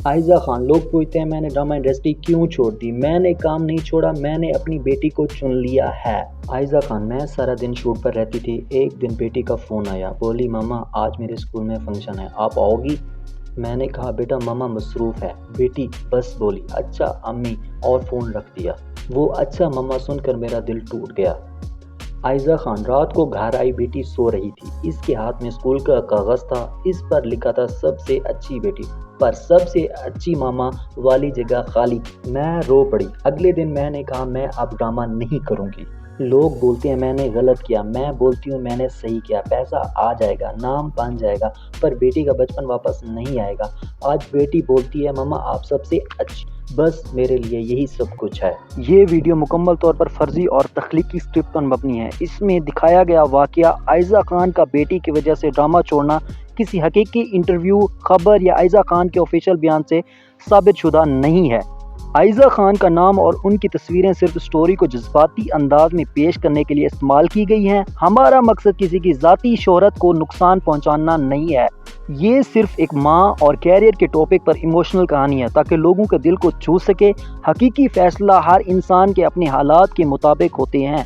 عائزہ خان: لوگ پوچھتے ہیں میں نے ڈرامہ انڈسٹری کیوں چھوڑ دی؟ میں نے کام نہیں چھوڑا، میں نے اپنی بیٹی کو چن لیا ہے۔ عائزہ خان: میں سارا دن شوٹ پر رہتی تھی، ایک دن بیٹی کا فون آیا، بولی ماما آج میرے اسکول میں فنکشن ہے، آپ آؤ گی؟ میں نے کہا بیٹا ماما مصروف ہے۔ بیٹی بس بولی اچھا امی، اور فون رکھ دیا۔ وہ اچھا ماما سن کر میرا دل ٹوٹ گیا۔ عائزہ خان: رات کو گھر آئی، بیٹی سو رہی تھی، اس کے ہاتھ میں اسکول کا کاغذ تھا، اس پر لکھا تھا سب سے اچھی بیٹی، پر سب سے اچھی ماما والی جگہ خالی تھی۔ میں رو پڑی۔ اگلے دن میں نے کہا میں اب ڈرامہ نہیں کروں گی۔ لوگ بولتے ہیں میں نے غلط کیا، میں بولتی ہوں میں نے صحیح کیا۔ پیسہ آ جائے گا، نام بن جائے گا، پر بیٹی کا بچپن واپس نہیں آئے گا۔ آج بیٹی بولتی ہے ماما آپ سب سے اچھی، بس میرے لیے یہی سب کچھ ہے۔ یہ ویڈیو مکمل طور پر فرضی اور تخلیقی اسکرپٹ پر مبنی ہے۔ اس میں دکھایا گیا واقعہ عائزہ خان کا بیٹی کی وجہ سے ڈرامہ چھوڑنا کسی حقیقی انٹرویو، خبر یا عائزہ خان کے آفیشیل بیان سے ثابت شدہ نہیں ہے۔ عائزہ خان کا نام اور ان کی تصویریں صرف اسٹوری کو جذباتی انداز میں پیش کرنے کے لیے استعمال کی گئی ہیں۔ ہمارا مقصد کسی کی ذاتی شہرت کو نقصان پہنچانا نہیں ہے۔ یہ صرف ایک ماں اور کیریئر کے ٹاپک پر ایموشنل کہانی ہے تاکہ لوگوں کے دل کو چھو سکے۔ حقیقی فیصلہ ہر انسان کے اپنے حالات کے مطابق ہوتے ہیں۔